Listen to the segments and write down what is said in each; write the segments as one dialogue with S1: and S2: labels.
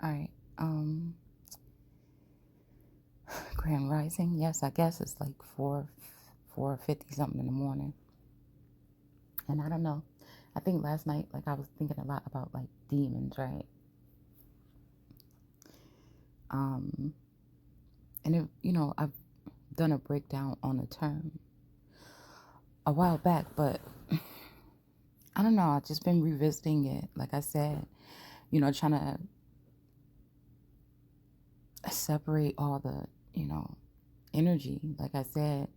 S1: All right. Grand Rising. Yes, I guess it's like 4:50 something in the morning. And I don't know. I think last night, like I was thinking a lot about like demons, right? Um, and I've done a breakdown on the term a while back, but I don't know. I've just been revisiting it. Like I said, trying to separate all the, energy. Like I said,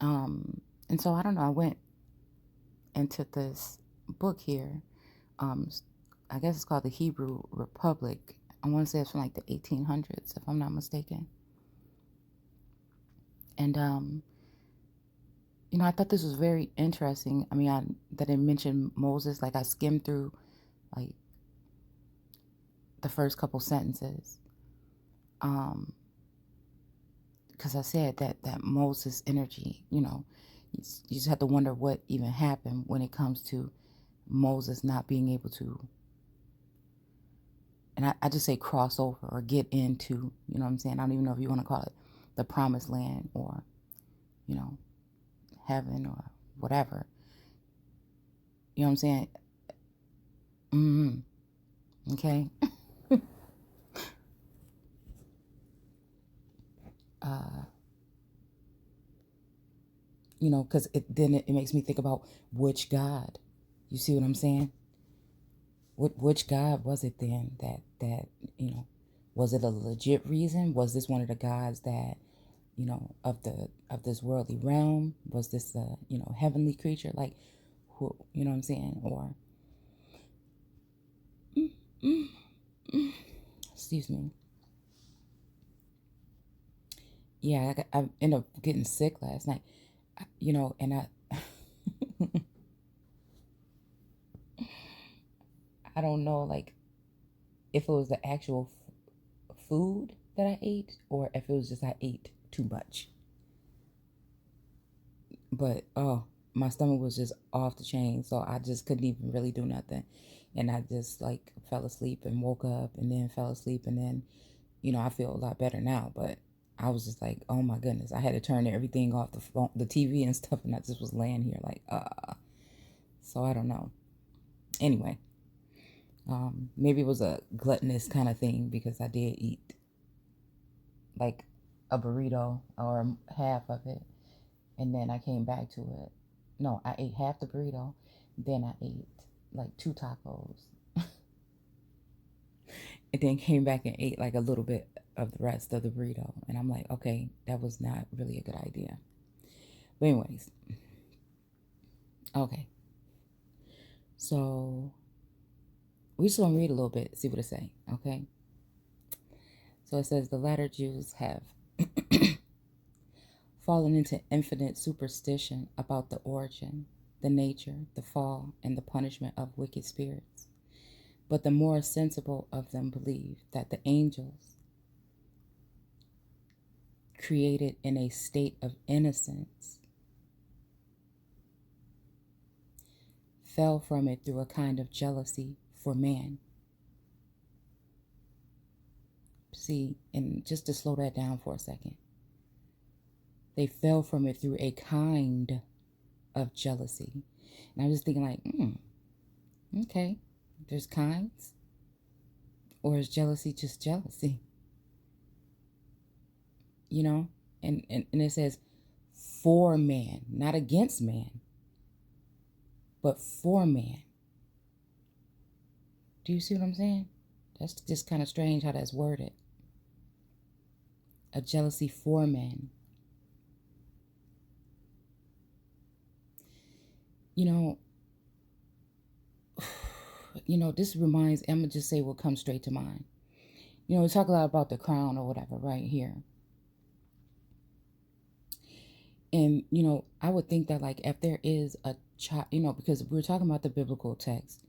S1: and so I don't know. I went into this book here. Um, I guess it's called the Hebrew Republic. I want to say it's from like the 1800s, if I'm not mistaken. And I thought this was very interesting. I mean, that it mentioned Moses. Like I skimmed through like the first couple sentences, because I said that Moses energy. You just have to wonder what even happened when it comes to Moses not being able to, and I just say cross over or get into, you know what I'm saying? I don't even know if you want to call it the promised land or, you know, heaven or whatever. You know what I'm saying? Okay. Because it makes me think about which God. You see what I'm saying? Which God was it then that was it a legit reason? Was this one of the gods that of this worldly realm? Was this a heavenly creature? Like, who, you know what I'm saying? Or excuse me. Yeah, I ended up getting sick last night. And I don't know, like, if it was the actual food that I ate or if it was just I ate too much. But oh, my stomach was just off the chain, so I just couldn't even really do nothing. And I just like fell asleep and woke up and then fell asleep and then, I feel a lot better now, but I was just like, oh my goodness, I had to turn everything off, the phone, the TV and stuff, and I just was laying here like, so I don't know. Anyway, maybe it was a gluttonous kind of thing because I did eat like a burrito or half of it, and then I came back to it. No, I ate half the burrito, then I ate like two tacos, and then came back and ate like a little bit of the rest of the burrito. And I'm like, okay, that was not really a good idea. But anyways, okay. So we just gonna read a little bit, see what it say. Okay. So it says the latter Jews have fallen into infinite superstition about the origin, the nature, the fall, and the punishment of wicked spirits. But the more sensible of them believe that the angels, created in a state of innocence, fell from it through a kind of jealousy for man. See, and just to slow that down for a second, they fell from it through a kind of jealousy. And I was thinking, like, okay, there's kinds, or is jealousy just jealousy? You know? And it says, for man, not against man, but for man. Do you see what I'm saying? That's just kind of strange how that's worded. A jealousy for man. You know, this reminds, I'm going to just say what comes straight to mind. We talk a lot about the crown or whatever right here. And, I would think that, like, if there is a child, because we're talking about the biblical text,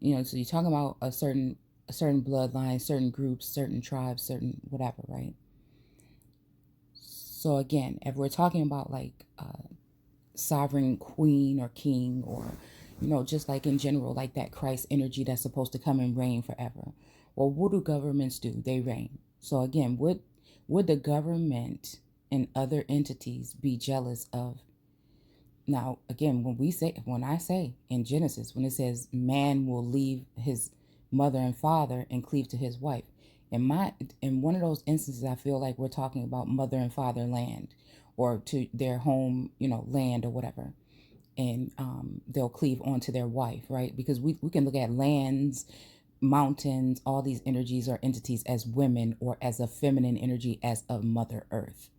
S1: so you're talking about a certain bloodline, certain groups, certain tribes, certain whatever, right? So again, if we're talking about like sovereign queen or king or, just like in general, like that Christ energy that's supposed to come and reign forever, Or what do governments do? They reign. So again, would the government and other entities be jealous of? Now, again, when I say in Genesis, when it says man will leave his mother and father and cleave to his wife, in one of those instances, I feel like we're talking about mother and father land, or to their home, land or whatever, and they'll cleave onto their wife, right? Because we can look at lands, mountains, all these energies or entities as women, or as a feminine energy as of Mother Earth.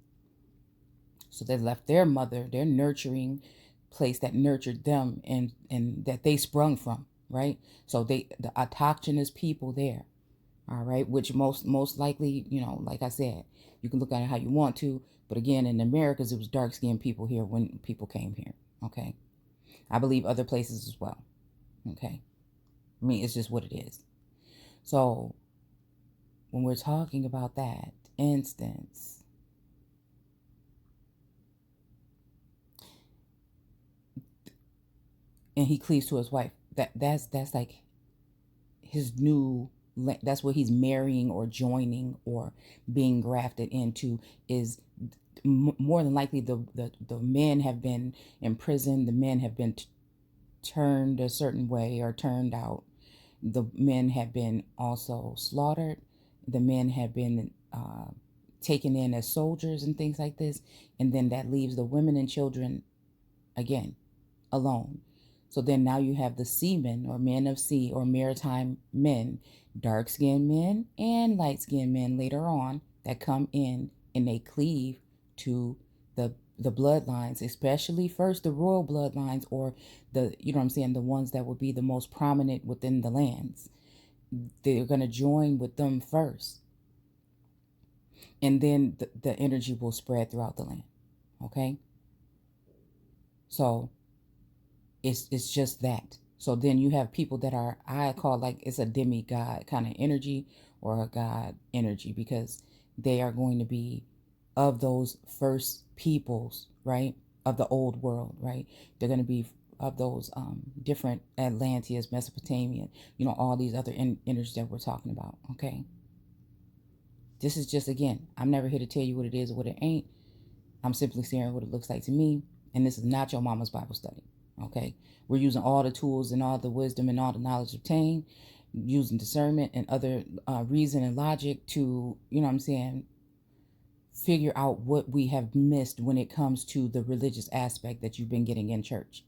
S1: So they left their mother, their nurturing place that nurtured them and that they sprung from, right? So the autochthonous people there, all right, which most likely, like I said, you can look at it how you want to, but again, in the Americas, it was dark-skinned people here when people came here, okay? I believe other places as well, okay? I mean, it's just what it is. So when we're talking about that instance, and he cleaves to his wife, that's like his new, that's what he's marrying or joining or being grafted into, is more than likely the men have been imprisoned, the men have been turned a certain way or turned out, the men have been also slaughtered, the men have been taken in as soldiers and things like this, and then that leaves the women and children again alone. So then now you have the seamen or men of sea or maritime men, dark-skinned men and light-skinned men later on, that come in and they cleave to the bloodlines, especially first the royal bloodlines, or the, the ones that would be the most prominent within the lands. They're going to join with them first. And then the energy will spread throughout the land. Okay? So it's just that. So then you have people that are, I call, like, it's a demigod kind of energy or a god energy, because they are going to be of those first peoples, right? Of the old world, right? They're going to be of those different Atlanteans, Mesopotamia, all these other energies that we're talking about, okay? This is just, again, I'm never here to tell you what it is or what it ain't. I'm simply sharing what it looks like to me, and this is not your mama's Bible study, okay? We're using all the tools and all the wisdom and all the knowledge obtained, using discernment and other reason and logic to, figure out what we have missed when it comes to the religious aspect that you've been getting in church,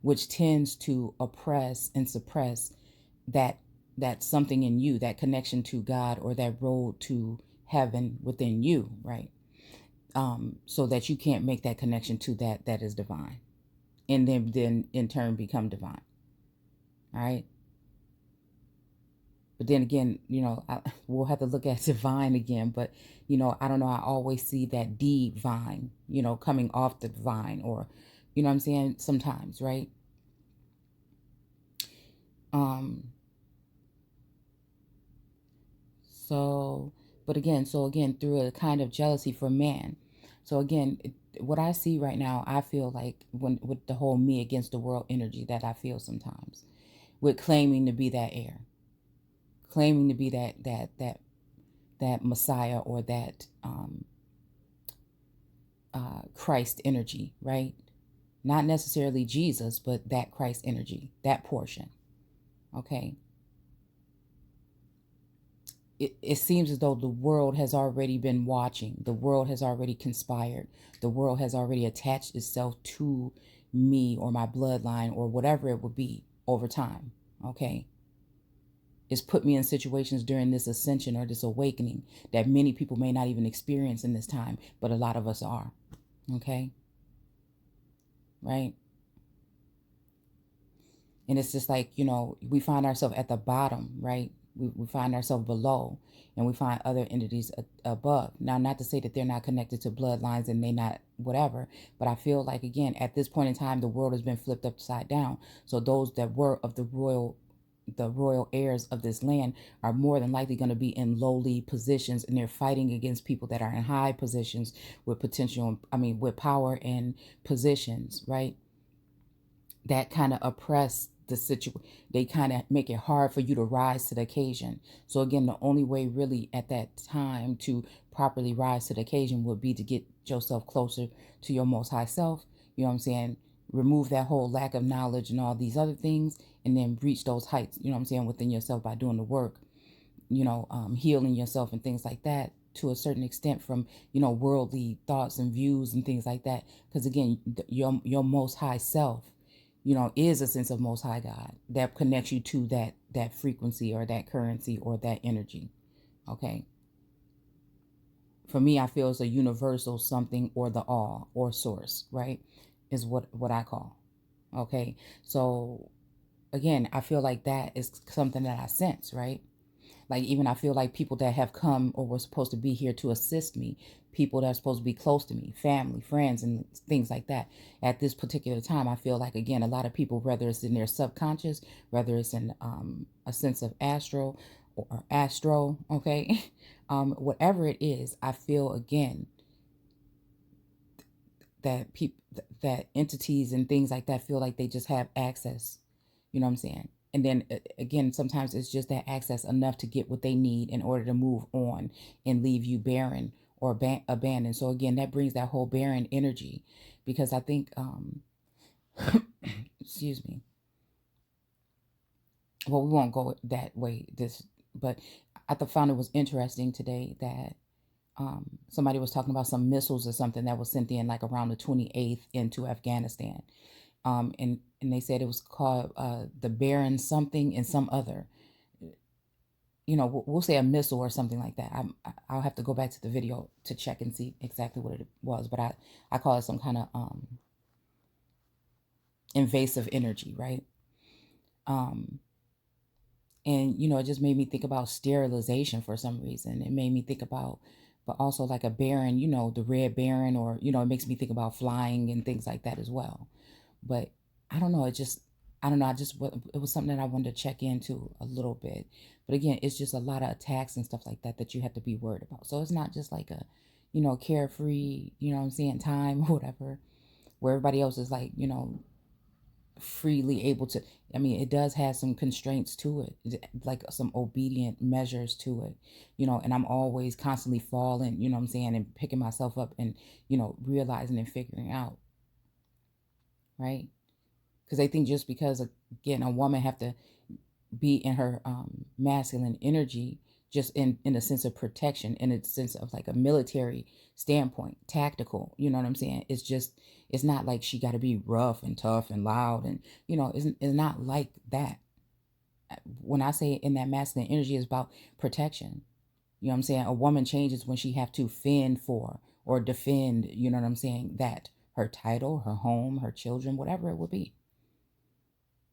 S1: which tends to oppress and suppress that something in you, that connection to God or that road to heaven within you, right? So that you can't make that connection to that is divine, and then in turn become divine. All right. But then again, we'll have to look at divine again. But, I don't know. I always see that divine, coming off the vine, or, what I'm saying, sometimes, right? But again, through a kind of jealousy for man. So again, what I see right now, I feel like with the whole me against the world energy that I feel sometimes, with claiming to be that heir, claiming to be that Messiah, or that Christ energy, right? Not necessarily Jesus, but that Christ energy, that portion. Okay. It seems as though the world has already been watching. The world has already conspired. The world has already attached itself to me or my bloodline or whatever it would be over time. Okay. It's put me in situations during this ascension or this awakening that many people may not even experience in this time, but a lot of us are. Okay. Right. And it's just like, we find ourselves at the bottom, right? We find ourselves below, and we find other entities above. Now, not to say that they're not connected to bloodlines and they not whatever, but I feel like, again, at this point in time, the world has been flipped upside down. So those that were of the royal heirs of this land are more than likely going to be in lowly positions, and they're fighting against people that are in high positions with with power and positions, right? That kind of oppress the situation, they kind of make it hard for you to rise to the occasion. So again, the only way really at that time to properly rise to the occasion would be to get yourself closer to your most high self. You know what I'm saying? Remove that whole lack of knowledge and all these other things, and then reach those heights, you know what I'm saying, within yourself by doing the work, healing yourself and things like that to a certain extent from, worldly thoughts and views and things like that. Because again, your most high self, is a sense of most high God that connects you to that frequency or that currency or that energy. Okay. For me, I feel it's a universal something or the all or source, right? Is what I call. Okay. So again, I feel like that is something that I sense, right? Like even I feel like people that have come or were supposed to be here to assist me, people that are supposed to be close to me, family, friends, and things like that. At this particular time, I feel like again a lot of people, whether it's in their subconscious, whether it's in a sense of astro, okay, whatever it is, I feel again that people, that entities and things like that feel like they just have access. You know what I'm saying? And then again, sometimes it's just that access enough to get what they need in order to move on and leave you barren or abandoned. So again, that brings that whole barren energy, because I think, excuse me. Well, we won't go that way. But I found it was interesting today that somebody was talking about some missiles or something that was sent in like around the 28th into Afghanistan. And they said it was called the Baron something and some other. We'll say a missile or something like that. I'll have to go back to the video to check and see exactly what it was, but I call it some kind of invasive energy, right? And it just made me think about sterilization for some reason. It made me think about, but also like a baron, the red baron, or it makes me think about flying and things like that as well. But I don't know. I don't know. It was something that I wanted to check into a little bit. But again, it's just a lot of attacks and stuff like that that you have to be worried about. So it's not just like a, carefree, what I'm saying, time or whatever, where everybody else is like, freely able to. I mean, it does have some constraints to it, like some obedient measures to it, and I'm always constantly falling, what I'm saying, and picking myself up and, realizing and figuring out, right? Because they think just because, again, a woman have to be in her masculine energy, just in a sense of protection, in a sense of like a military standpoint, tactical, you know what I'm saying? It's not like she got to be rough and tough and loud, and it's not like that. When I say in that masculine energy, is about protection. You know what I'm saying? A woman changes when she have to fend for or defend, you know what I'm saying, that her title, her home, her children, whatever it would be.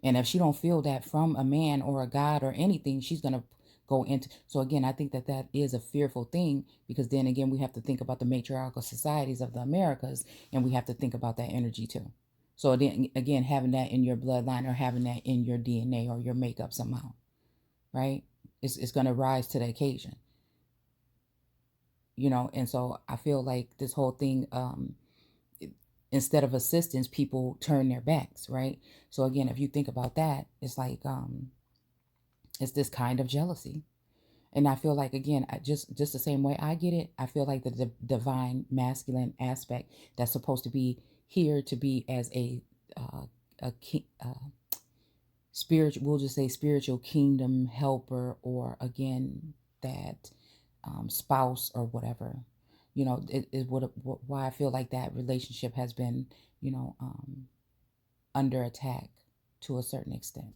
S1: And if she don't feel that from a man or a God or anything, she's going to go into. So again, I think that is a fearful thing, because then again, we have to think about the matriarchal societies of the Americas, and we have to think about that energy too. So then again, having that in your bloodline or having that in your DNA or your makeup somehow, right? It's going to rise to the occasion, And so I feel like this whole thing, instead of assistance, people turn their backs, right? So again, if you think about that, it's like it's this kind of jealousy. And I feel like, again, just the same way I get it, I feel like the divine masculine aspect that's supposed to be here to be as a spiritual, we'll just say spiritual kingdom helper, or again that spouse or whatever, it is why I feel like that relationship has been, under attack to a certain extent.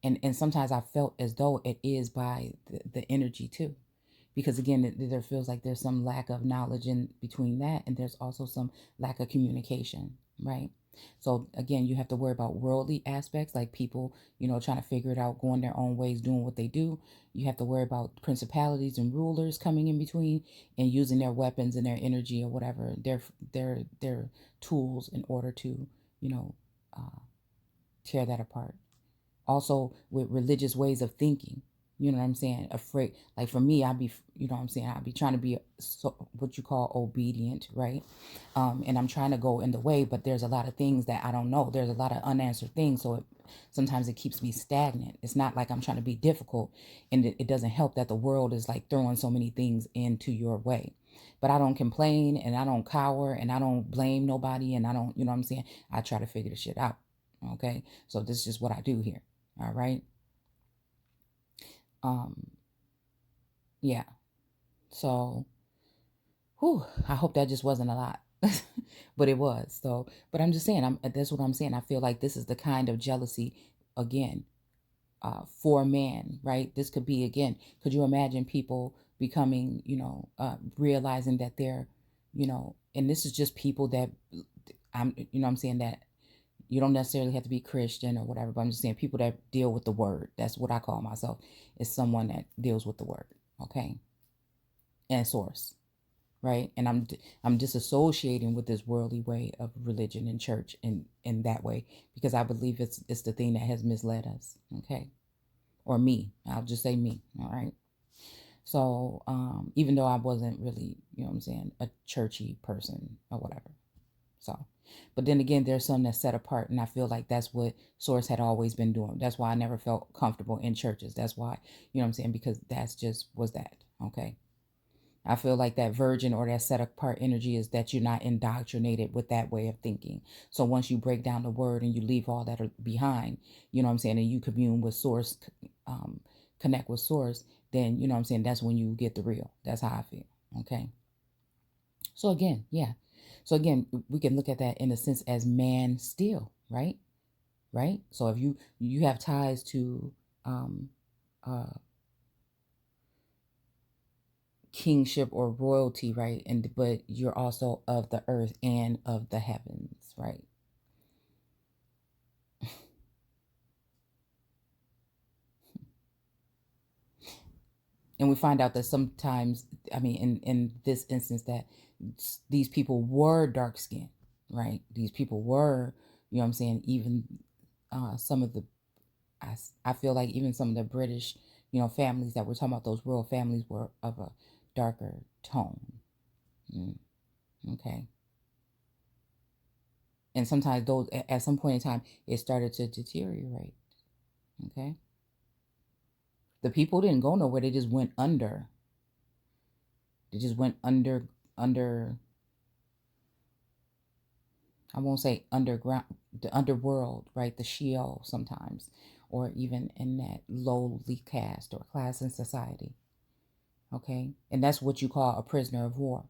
S1: And sometimes I felt as though it is by the energy too, because again, there feels like there's some lack of knowledge in between that, and there's also some lack of communication, right? So again, you have to worry about worldly aspects, like people, trying to figure it out, going their own ways, doing what they do. You have to worry about principalities and rulers coming in between and using their weapons and their energy or whatever, their tools in order to, uh, tear that apart. Also with religious ways of thinking, You know what I'm saying? Afraid. Like for me, I'd be, you know what I'm saying? I'd be trying to be what you call obedient, right? And I'm trying to go in the way, but there's a lot of things that I don't know. There's a lot of unanswered things. So sometimes it keeps me stagnant. It's not like I'm trying to be difficult. And it doesn't help that the world is like throwing so many things into your way. But I don't complain and I don't cower and I don't blame nobody and I don't, you know what I'm saying? I try to figure the shit out. Okay. So this is just what I do here. All right. Um, yeah. So, whew, I hope that just wasn't a lot, but it was. So, but I'm just saying, that's what I'm saying. I feel like this is the kind of jealousy, again, for a man, right? This could be, again, could you imagine people becoming, realizing that they're, and this is just people that I'm saying that you don't necessarily have to be Christian or whatever, but I'm just saying people that deal with the word. That's what I call myself, is someone that deals with the word, okay, and source, right? And I'm disassociating with this worldly way of religion and church in that way, because I believe it's the thing that has misled us, okay, or me. I'll just say me, all right. So even though I wasn't really, you know what I'm saying, a churchy person or whatever. So, but then again, there's some that's set apart, and I feel like that's what Source had always been doing. That's why I never felt comfortable in churches. That's why, you know what I'm saying, because that's just was that, okay. I feel like that virgin or that set apart energy is that you're not indoctrinated with that way of thinking. So once you break down the word and you leave all that behind, you know what I'm saying, and you commune with Source, um, connect with Source, then, you know what I'm saying, that's when you get the real. That's how I feel, okay. So again, yeah. So again, we can look at that in a sense as man still, right? Right. So if you have ties to um, uh, kingship or royalty, right? And but you're also of the earth and of the heavens, right? And we find out that sometimes, I mean, in this instance, that these people were dark skinned, right? These people were, you know what I'm saying, even some of the I feel like even some of the British, families that we're talking about, those royal families, were of a darker tone. Mm, okay. And sometimes those, at some point in time, it started to deteriorate. Okay. The people didn't go nowhere. They just went under. They just went under, I won't say underground, the underworld, right? The Sheol sometimes, or even in that lowly caste or class in society. Okay. And that's what you call a prisoner of war,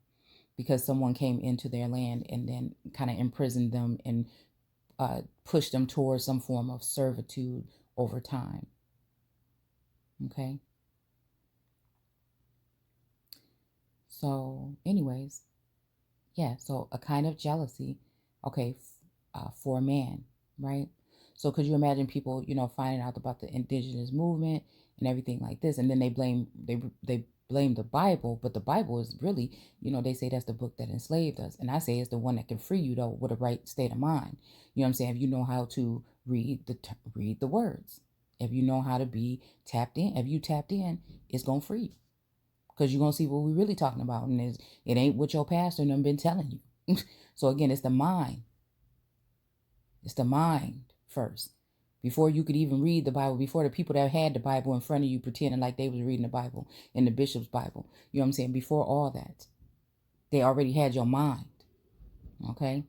S1: because someone came into their land and then kind of imprisoned them and pushed them towards some form of servitude over time. Okay. So, anyways, yeah. So a kind of jealousy, okay, for a man, right? So could you imagine people, finding out about the indigenous movement and everything like this, and then they blame the Bible, but the Bible is really, they say that's the book that enslaved us, and I say it's the one that can free you though with a right state of mind. You know what I'm saying? If you know how to read the words, if you know how to be tapped in, if you tapped in, it's gonna free you, because you're gonna see what we're really talking about, and it ain't what your pastor and them been telling you. So again, it's the mind. It's the mind first. Before you could even read the Bible, before the people that had the Bible in front of you pretending like they was reading the Bible in the bishop's Bible, you know what I'm saying? Before all that, they already had your mind. Okay,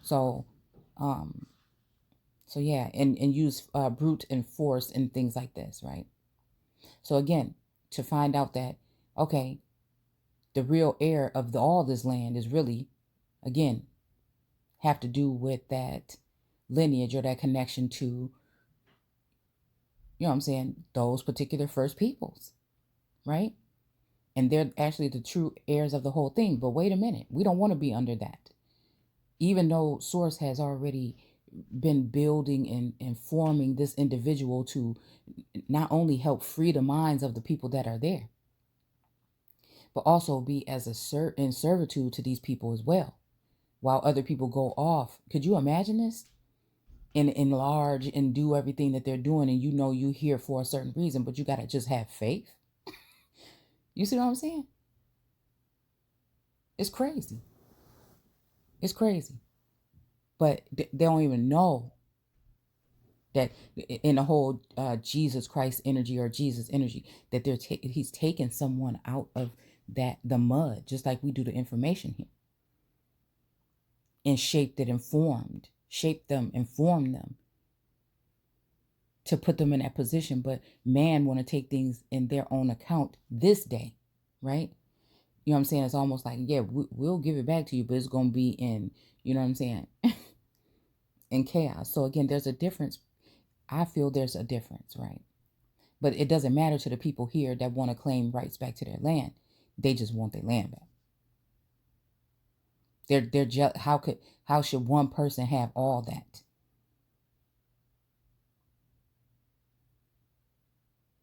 S1: so, um, so yeah, and use brute and force and things like this, right? So again, to find out that, okay, the real heir of all this land is really, again, have to do with that lineage or that connection to, what I'm saying, those particular first peoples, right? And they're actually the true heirs of the whole thing. But wait a minute, we don't want to be under that. Even though Source has already been building and forming this individual to not only help free the minds of the people that are there, but also be as in servitude to these people as well, while other people go off. Could you imagine this? and enlarge and do everything that they're doing, and you know you here for a certain reason, but you got to just have faith. You see what I'm saying? It's crazy. It's crazy. But they don't even know that in the whole Jesus Christ energy or Jesus energy, that he's taking someone out of that the mud, just like we do the information here, and shaped them, informed them to put them in that position. But man want to take things in their own account this day, right? You know what I'm saying? It's almost like, yeah, we'll give it back to you, but it's going to be in, you know what I'm saying, in chaos. So again, there's a difference. I feel there's a difference, right? But it doesn't matter to the people here that want to claim rights back to their land. They just want their land back. They're just, how should one person have all that?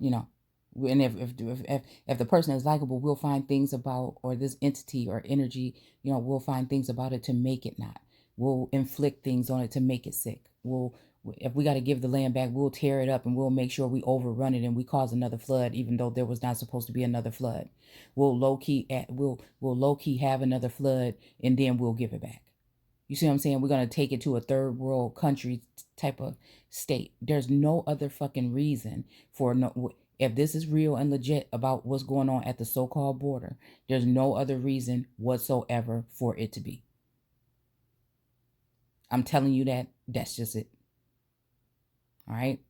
S1: You know, and if the person is likable, we'll find things about, or this entity or energy, you know, we'll find things about it to make it not. We'll inflict things on it to make it sick. If we got to give the land back, we'll tear it up and we'll make sure we overrun it and we cause another flood, even though there was not supposed to be another flood. We'll low key have another flood, and then we'll give it back. You see what I'm saying? We're going to take it to a third world country type of state. There's no other fucking reason for no. If this is real and legit about what's going on at the so-called border, there's no other reason whatsoever for it to be. I'm telling you that. That's just it. All right.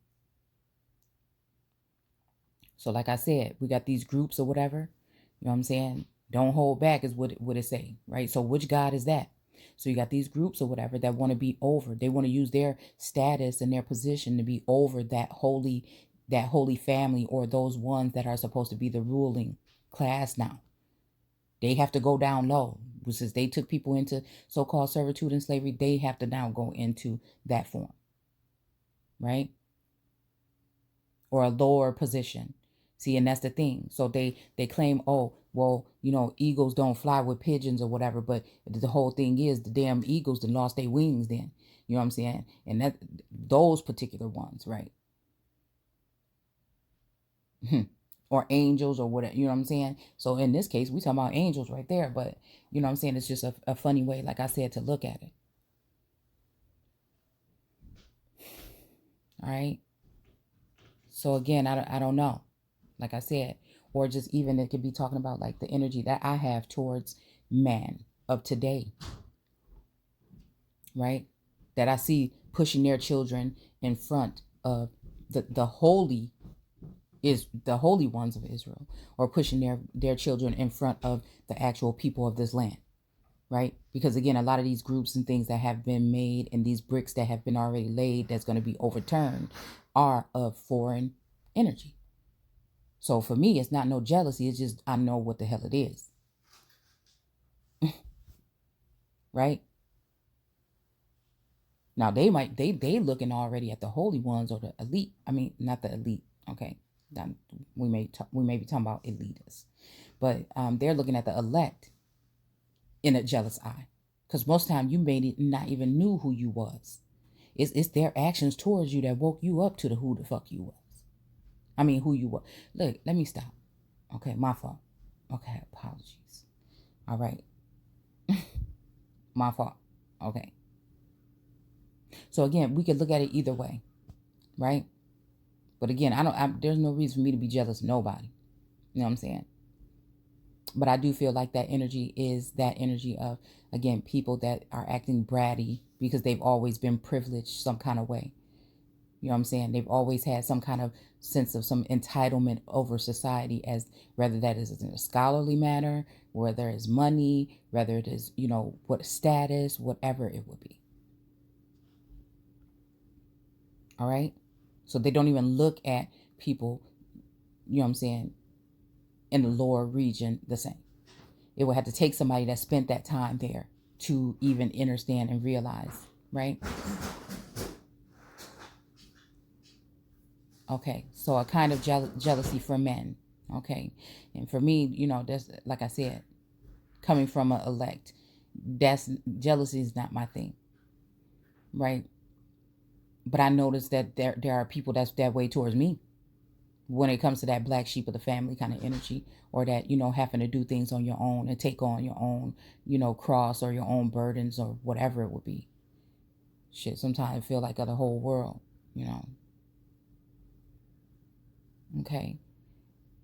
S1: So like I said, we got these groups or whatever. You know what I'm saying? Don't hold back is what it say, right? So which God is that? So you got these groups or whatever that want to be over. They want to use their status and their position to be over that holy family, or those ones that are supposed to be the ruling class now. They have to go down low. Since they took people into so-called servitude and slavery, they have to now go into that form, right? Or a lower position. See, and that's the thing. So they claim, oh, well, you know, eagles don't fly with pigeons or whatever, but the whole thing is the damn eagles that lost their wings then. You know what I'm saying? And that those particular ones, right? Or angels or whatever, you know what I'm saying? So in this case, we talking about angels right there, but you know what I'm saying? It's just a funny way, like I said, to look at it. All right. So again, I don't know. Like I said, or just even it could be talking about like the energy that I have towards man of today, right? That I see pushing their children in front of the holy ones of Israel, or pushing their children in front of the actual people of this land, right? Because again, a lot of these groups and things that have been made, and these bricks that have been already laid that's going to be overturned, are of foreign energy. So for me, it's not no jealousy. It's just I know what the hell it is. Right? Now they looking already at the holy ones or the elite. I mean, not the elite. Okay, we may be talking about elitists, but they're looking at the elect in a jealous eye, because most time you may not even knew who you was. It's their actions towards you that woke you up to the who the fuck you was. I mean, who you were. Look, let me stop. Okay, my fault. Okay, apologies. All right. My fault. Okay. So again, we could look at it either way, right? But again, there's no reason for me to be jealous of nobody. You know what I'm saying? But I do feel like that energy is that energy of, again, people that are acting bratty because they've always been privileged some kind of way. You know what I'm saying? They've always had some kind of sense of some entitlement over society, as whether that is in a scholarly manner, whether it's money, whether it is, you know, what status, whatever it would be. All right. So they don't even look at people, you know what I'm saying, in the lower region the same. It would have to take somebody that spent that time there to even understand and realize, right? Okay, so a kind of jealousy for men. Okay, and for me, you know, that's like I said, coming from an elect, that's jealousy is not my thing, right? But I noticed that there are people that's that way towards me when it comes to that black sheep of the family kind of energy, or that, having to do things on your own and take on your own, cross, or your own burdens, or whatever it would be. Shit, sometimes I feel like of the whole world, you know. Okay.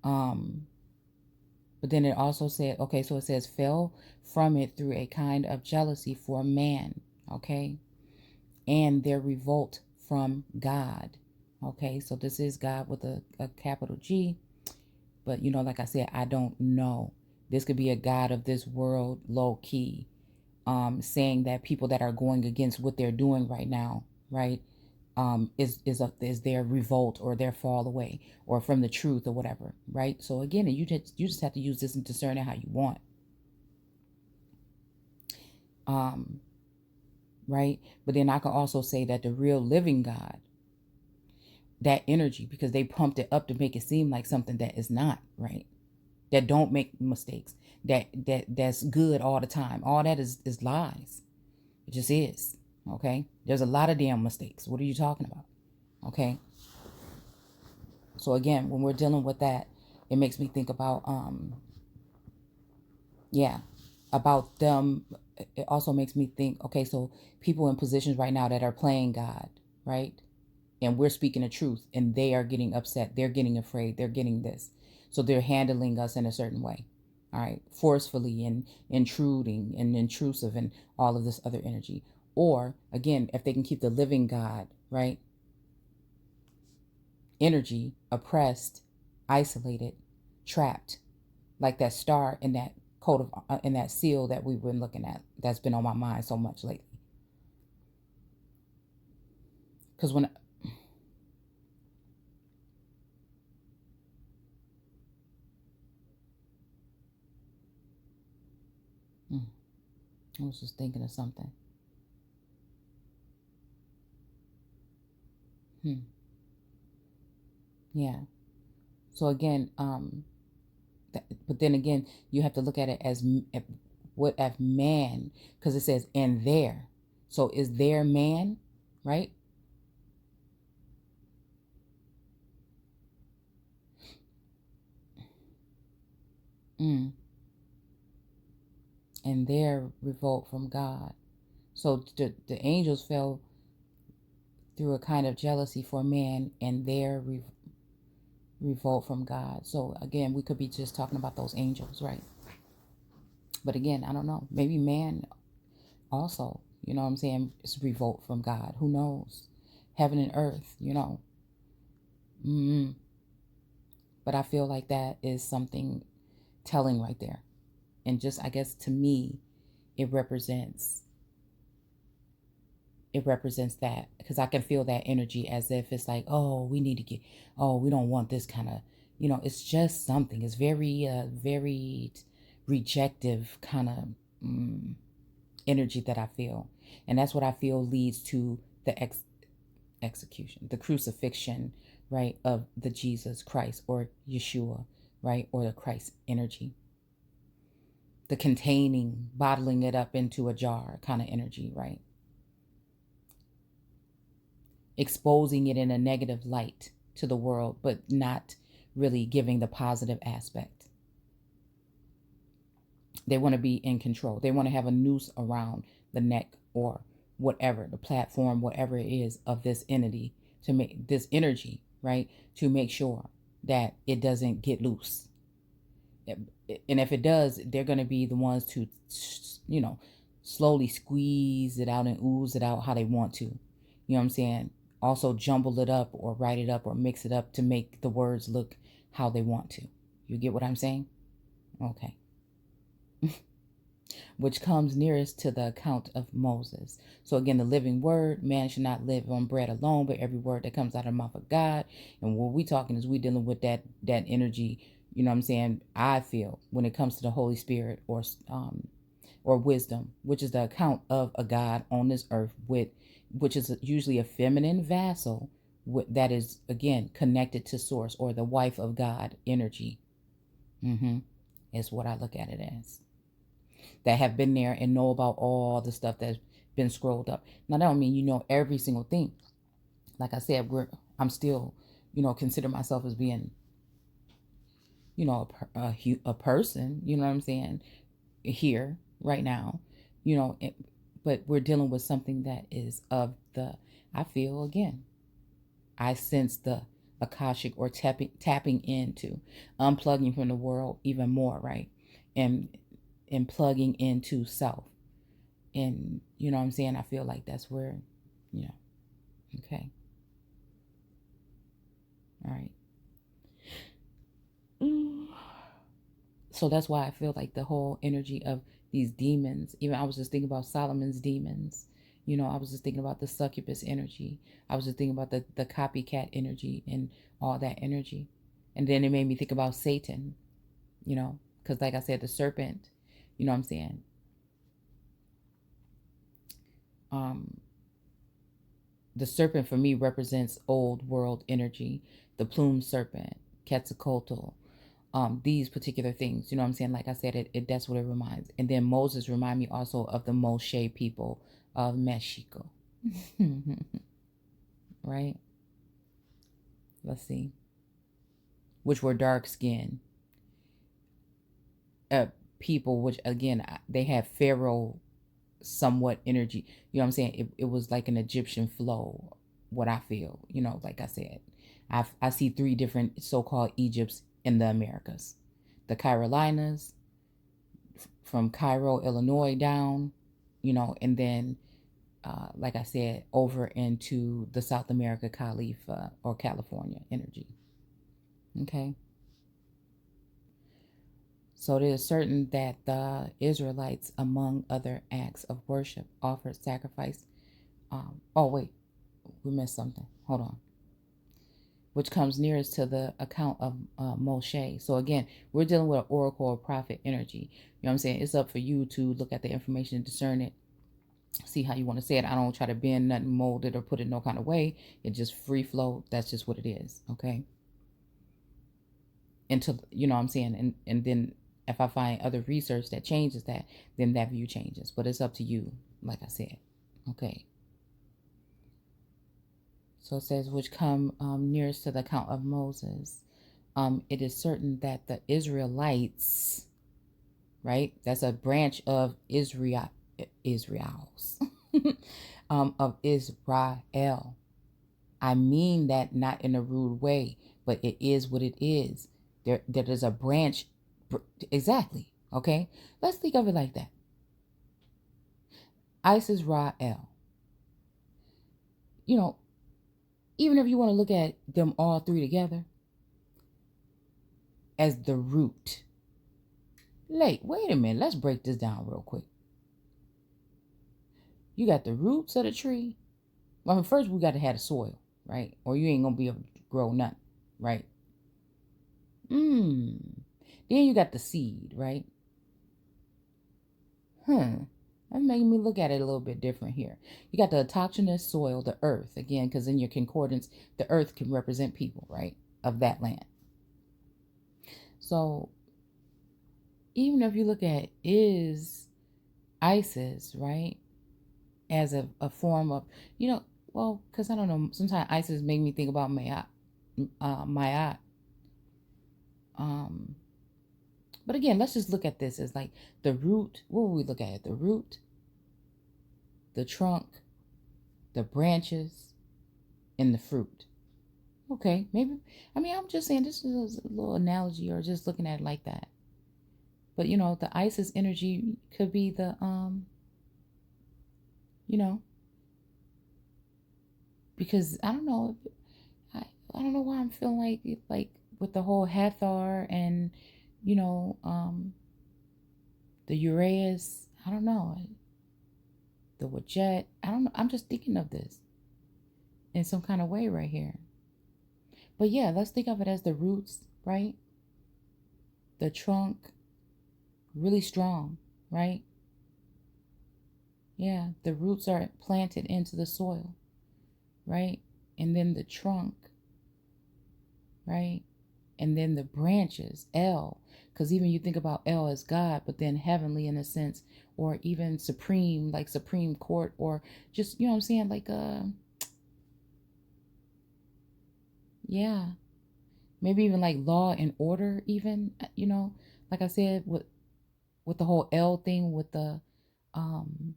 S1: But then it also said, okay, so it says, fell from it through a kind of jealousy for man, okay, and their revolt from God. Okay, so this is God with a capital G. But, like I said, I don't know. This could be a God of this world, low key, saying that people that are going against what they're doing right now, right, is their revolt or their fall away or from the truth or whatever, right? So again, you just have to use this and discern it how you want, right? But then I can also say that the real living God, that energy, because they pumped it up to make it seem like something that is not, right, that don't make mistakes, that's good all the time, all that is lies. It just is. Okay, there's a lot of damn mistakes. What are you talking about? Okay, so again, when we're dealing with that, it makes me think about yeah, about them. It also makes me think, okay, so people in positions right now that are playing God, right, and we're speaking the truth, and they are getting upset, they're getting afraid, they're getting this, so they're handling us in a certain way, all right, forcefully and intruding and intrusive and all of this other energy. Or again, if they can keep the living God, right, energy oppressed, isolated, trapped, like that star in that coat of in that seal that we've been looking at, that's been on my mind so much lately. Because when I was just thinking of something. Yeah. So again, but then again, you have to look at it as what of man, because it says and there. So is there man, right? Mm. And their revolt from God. So the angels fell through a kind of jealousy for man and their revolt from God. So again, we could be just talking about those angels, right? But again, I don't know. Maybe man also, you know what I'm saying, is revolt from God. Who knows? Heaven and earth, Mm-hmm. But I feel like that is something telling right there. And just, I guess, to me, it represents that, because I can feel that energy as if it's like, oh, we need to get, oh, we don't want this kind of, it's just something. It's very rejective kind of energy that I feel. And that's what I feel leads to the execution, the crucifixion, right, of the Jesus Christ or Yeshua, right, or the Christ energy. The containing, bottling it up into a jar kind of energy, right? Exposing it in a negative light to the world, but not really giving the positive aspect. They want to be in control. They want to have a noose around the neck or whatever, the platform, whatever it is of this entity, to make this energy, right, to make sure that it doesn't get loose. And if it does, they're going to be the ones to, slowly squeeze it out and ooze it out how they want to. You know what I'm saying? Also jumble it up or write it up or mix it up to make the words look how they want to. You get what I'm saying? Okay. Which comes nearest to the account of Moses. So again, the living word, man should not live on bread alone, but every word that comes out of the mouth of God. And what we talking is we dealing with that energy, you know what I'm saying, I feel, when it comes to the Holy Spirit or wisdom, which is the account of a God on this earth, which is usually a feminine vassal that is, again, connected to source, or the wife of God energy. Is what I look at it as. That have been there and know about all the stuff that's been scrolled up. Now, that don't mean you know every single thing, Like I said, I'm still, consider myself as being, a person, you know what I'm saying, here right now, you know, it, but we're dealing with something that is I feel again, I sense the Akashic, or tapping into, unplugging from the world even more, right? And plugging into self. And you know what I'm saying? I feel like that's where, you know, okay. All right. So that's why I feel like the whole energy of these demons, even I was just thinking about Solomon's demons. I was just thinking about the succubus energy. I was just thinking about the copycat energy and all that energy. And then it made me think about Satan, because like I said, the serpent, you know what I'm saying? Um, the serpent for me represents old world energy, the plumed serpent, Quetzalcoatl, these particular things, you know what I'm saying? Like I said, that's what it reminds. And then Moses remind me also of the Moshe people of Mexico. Right? Let's see. Which were dark skinned people, which again, they had Pharaoh somewhat energy. You know what I'm saying? It was like an Egyptian flow, what I feel, like I said. I see three different so-called Egypts in the Americas. The Carolinas, from Cairo, Illinois down, and then, like I said, over into the South America Khalifa or California energy. Okay. So it is certain that the Israelites, among other acts of worship, offered sacrifice. Oh, wait, we missed something. Hold on. Which comes nearest to the account of Moshe. So again, we're dealing with an oracle or prophet energy. You know what I'm saying? It's up for you to look at the information and discern it. See how you want to say it. I don't try to bend nothing, mold it, or put it no kind of way. It just free flow. That's just what it is. Okay. Until, you know what I'm saying? And then if I find other research that changes that, then that view changes. But it's up to you, like I said. Okay. So it says, which come nearest to the account of Moses. It is certain that the Israelites, right? That's a branch of Israel's, of Israel. I mean that not in a rude way, but it is what it is. There is a branch, exactly. Okay, let's think of it like that. Isis Rael. Even if you want to look at them all three together as the root. Wait a minute. Let's break this down real quick. You got the roots of the tree. Well, first we got to have the soil, right? Or you ain't gonna be able to grow nothing, right? Then you got the seed, right? That's making me look at it a little bit different here. You got the autochthonous soil, the earth, again, because in your concordance, the earth can represent people, right, of that land. So even if you look at Isis, right, as a form of, well, because I don't know, sometimes Isis make me think about Mayat. But again, let's just look at this as like the root. What will we look at? The root, the trunk, the branches, and the fruit. Okay, maybe. I mean, I'm just saying this is a little analogy, or just looking at it like that. But the Isis energy could be the because I don't know, I don't know why I'm feeling like with the whole Hathor and the Uraeus. I don't know, the Wajet. I don't know. I'm just thinking of this in some kind of way right here. But yeah, let's think of it as the roots, right? The trunk, really strong, right? Yeah, the roots are planted into the soil, right? And then the trunk, right? And then the branches, El, because even you think about El as God, but then heavenly in a sense, or even supreme, like Supreme Court, or just, you know what I'm saying, like Yeah. Maybe even like law and order, even, like I said, with the whole L thing with um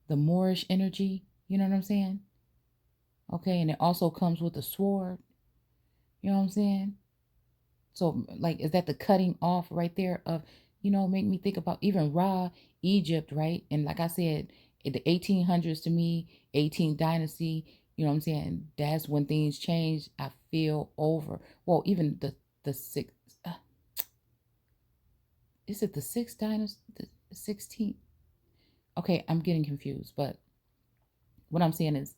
S1: the Moorish energy, you know what I'm saying? Okay, and it also comes with a sword, you know what I'm saying? So like is that the cutting off right there of, make me think about even Ra, Egypt, right? And like I said, the 1800s to me, 18th dynasty, you know what I'm saying? That's when things change. I feel over. Well, even the six, uh, is it the sixth dynasty, the 16th? Okay, I'm getting confused, but what I'm saying is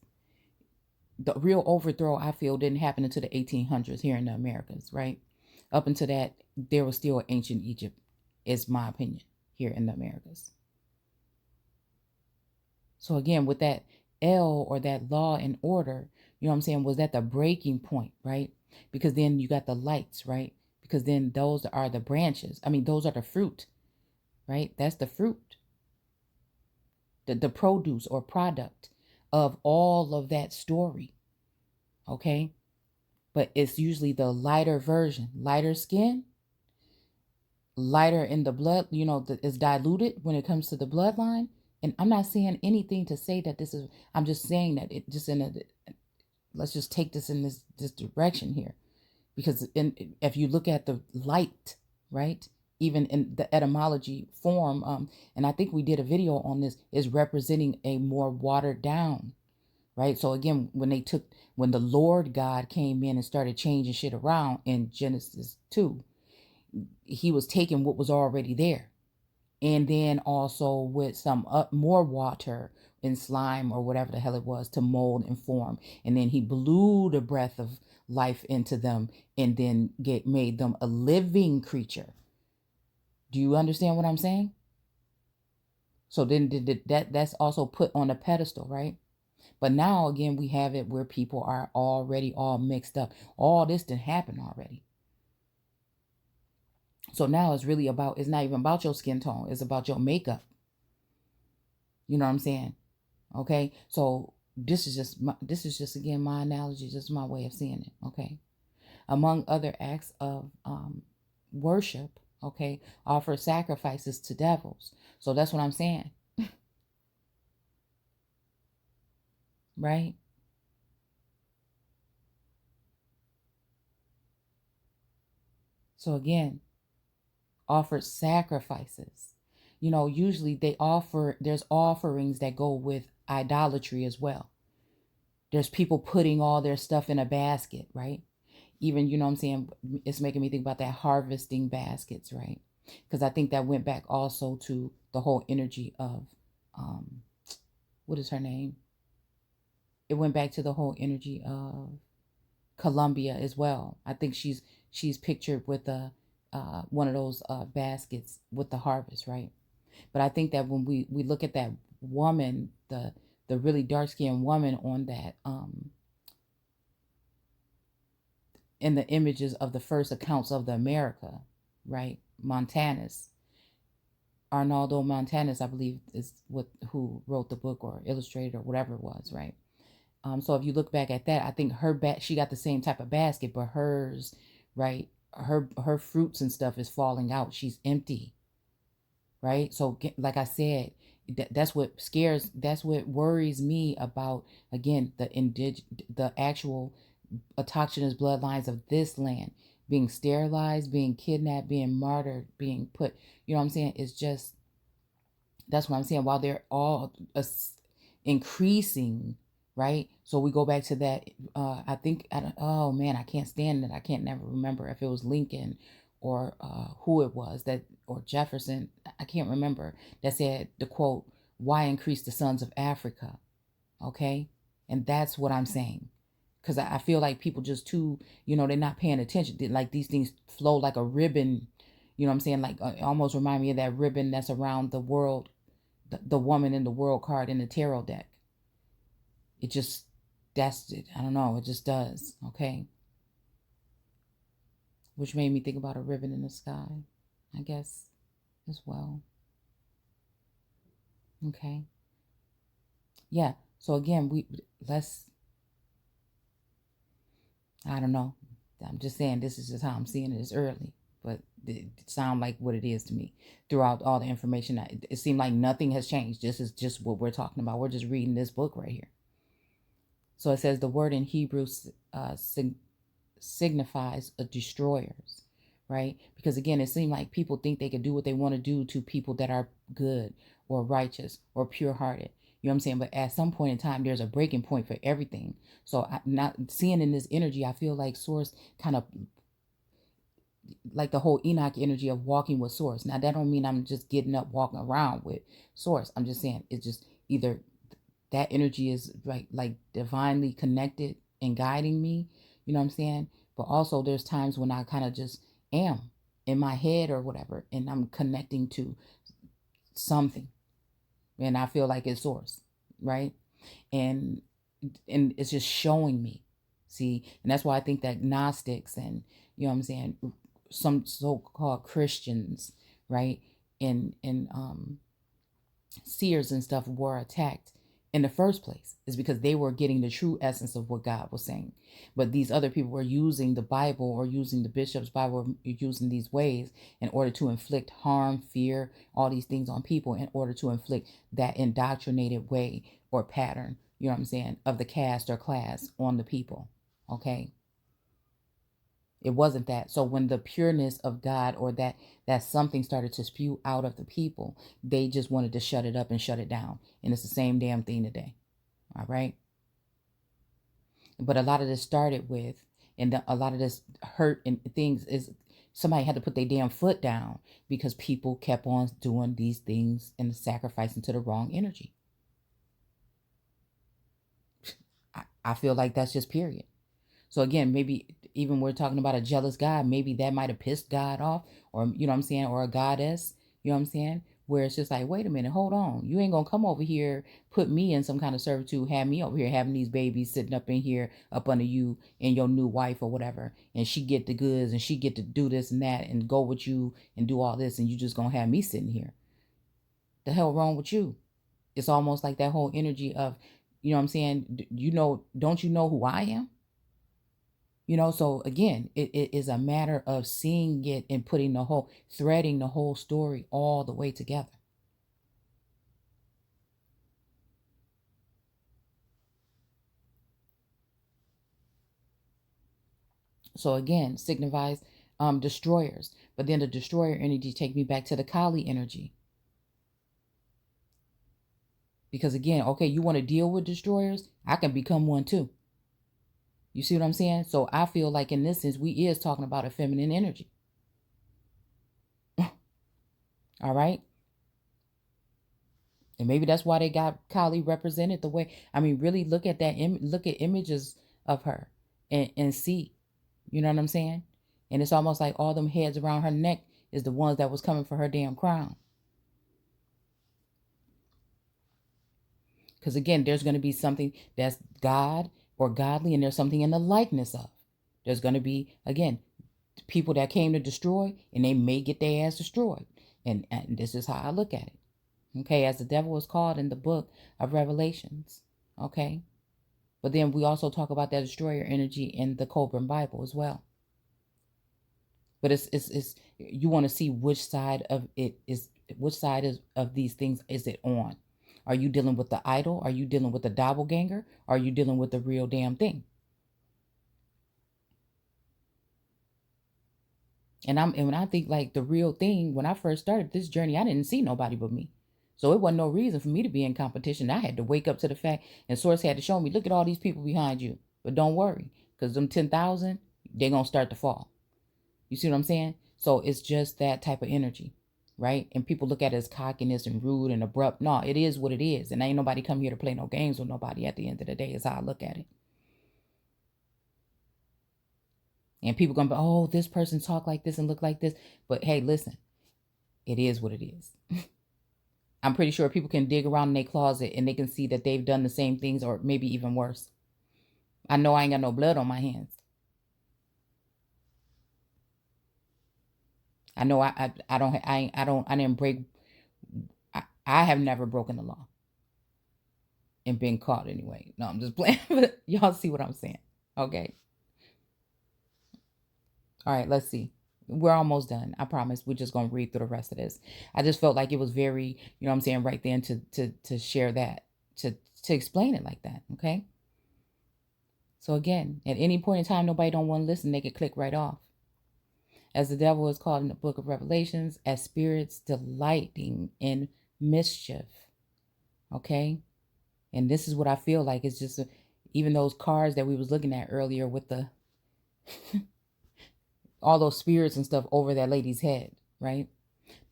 S1: the real overthrow I feel didn't happen until the 1800s here in the Americas, right? Up until that, there was still ancient Egypt, is my opinion, here in the Americas. So again, with that L or that law and order, you know what I'm saying, was that the breaking point, right? Because then you got the lights, right? Because then those are the branches. I mean, those are the fruit, right? That's the fruit, the produce or product of all of that story, okay? But it's usually the lighter version, lighter skin, lighter in the blood, is diluted when it comes to the bloodline. And I'm not saying anything to say that this is, I'm just saying that it just let's just take this in this direction here. Because if you look at the light, right, even in the etymology form, and I think we did a video on this, is representing a more watered down, right? So again, when the Lord God came in and started changing shit around in Genesis 2, he was taking what was already there. And then also with some more water and slime or whatever the hell it was to mold and form. And then he blew the breath of life into them and then made them a living creature. Do you understand what I'm saying? So then that's also put on a pedestal, right? But now again, we have it where people are already all mixed up. All this didn't happen already. So now it's not even about your skin tone. It's about your makeup. You know what I'm saying? Okay. So this is just again, my analogy, just my way of seeing it. Okay. Among other acts of worship, okay, offer sacrifices to devils. So that's what I'm saying. Right? So again, offered sacrifices. Usually there's offerings that go with idolatry as well. There's people putting all their stuff in a basket, right? Even, you know what I'm saying, it's making me think about that harvesting baskets, right? Because I think that went back also to the whole energy of, um, what is her name? It went back to the whole energy of Columbia as well. I think she's pictured with a one of those baskets with the harvest, right? But I think that when we look at that woman, the really dark skinned woman on that in the images of the first accounts of the America, right? Montanus. Arnaldo Montanus, I believe, is who wrote the book or illustrated or whatever it was, right? So if you look back at that, I think she got the same type of basket, but hers, right? Her fruits and stuff is falling out. She's empty, right? So like I said, that's what worries me about, again, the actual autochthonous bloodlines of this land being sterilized, being kidnapped, being martyred, being put, you know what I'm saying? It's just, that's what I'm saying. While they're all increasing, right? So we go back to that. I think, oh man, I can't stand it. I can't never remember if it was Lincoln or who it was that, or Jefferson. I can't remember, that said the quote, "Why increase the sons of Africa?" Okay, and that's what I'm saying. Because I feel like people just too, they're not paying attention. Like these things flow like a ribbon. You know what I'm saying? Like almost remind me of that ribbon that's around the world, the woman in the world card in the tarot deck. It just, that's it. I don't know. It just does. Okay. Which made me think about a ribbon in the sky, I guess, as well. Okay. Yeah. So again, let's, I don't know. I'm just saying this is just how I'm seeing it. It's early, but it sounds like what it is to me. Throughout all the information, it seemed like nothing has changed. This is just what we're talking about. We're just reading this book right here. So it says the word in Hebrew signifies a destroyers, right? Because again, it seems like people think they can do what they want to do to people that are good or righteous or pure hearted. You know what I'm saying? But at some point in time, there's a breaking point for everything. So not seeing in this energy, I feel like Source kind of like the whole Enoch energy of walking with Source. Now that don't mean I'm just getting up, walking around with Source. I'm just saying it's just either that energy is like divinely connected and guiding me. You know what I'm saying? But also there's times when I kind of just am in my head or whatever, and I'm connecting to something, and I feel like it's Source, right? And it's just showing me. See, and that's why I think that Gnostics and, you know what I'm saying, some so-called Christians, right, and seers and stuff were attacked in the first place, is because they were getting the true essence of what God was saying. But these other people were using the Bible or using the bishop's Bible or using these ways in order to inflict harm, fear, all these things on people in order to inflict that indoctrinated way or pattern, you know what I'm saying, of the caste or class on the people. Okay. It wasn't that. So when the pureness of God or that something started to spew out of the people, they just wanted to shut it up and shut it down. And it's the same damn thing today. All right. But a lot of this started with, and a lot of this hurt and things is somebody had to put their damn foot down because people kept on doing these things and sacrificing to the wrong energy. I feel like that's just period. So again, maybe even we're talking about a jealous God, maybe that might have pissed God off, or you know what I'm saying, or a goddess, you know what I'm saying, where it's just like, wait a minute, hold on, you ain't gonna come over here, put me in some kind of servitude, have me over here having these babies sitting up in here, up under you and your new wife or whatever, and she get the goods and she get to do this and that and go with you and do all this, and you just gonna have me sitting here. The hell wrong with you? It's almost like that whole energy of, you know what I'm saying, don't you know who I am? So again, it is a matter of seeing it and threading the whole story all the way together. So again, signifies destroyers. But then the destroyer energy take me back to the Kali energy. Because again, okay, you want to deal with destroyers? I can become one too. You see what I'm saying? So I feel like in this sense, we is talking about a feminine energy. All right. And maybe that's why they got Kali represented the way. I mean, really look at that. Look at images of her and see. You know what I'm saying? And it's almost like all them heads around her neck is the ones that was coming for her damn crown. Because again, there's going to be something that's God or godly, and there's something in the likeness of. There's going to be, again, people that came to destroy, and they may get their ass destroyed. And this is how I look at it. Okay, as the devil is called in the book of Revelations. Okay. But then we also talk about that destroyer energy in the Cobran Bible as well. But it's you want to see which side of these things is it on? Are you dealing with the idol? Are you dealing with the doppelganger? Are you dealing with the real damn thing? And when I think like the real thing, when I first started this journey, I didn't see nobody but me. So it wasn't no reason for me to be in competition. I had to wake up to the fact, and Source had to show me, look at all these people behind you. But don't worry, because them 10,000, they're going to start to fall. You see what I'm saying? So it's just that type of energy, right? And people look at it as cockiness and rude and abrupt. No, it is what it is. And ain't nobody come here to play no games with nobody at the end of the day is how I look at it. And people going to be, oh, this person talk like this and look like this. But hey, listen, it is what it is. I'm pretty sure people can dig around in their closet and they can see that they've done the same things or maybe even worse. I know I ain't got no blood on my hands. I know I didn't break. I have never broken the law and been caught anyway. No, I'm just playing. But y'all see what I'm saying. Okay. All right, let's see. We're almost done. I promise. We're just gonna read through the rest of this. I just felt like it was very, you know what I'm saying, right then to share that, to explain it like that. Okay. So again, at any point in time, nobody don't want to listen, they can click right off. As the devil is called in the book of Revelations, as spirits delighting in mischief. Okay. And this is what I feel like. It's just even those cards that we was looking at earlier with the all those spirits and stuff over that lady's head, right?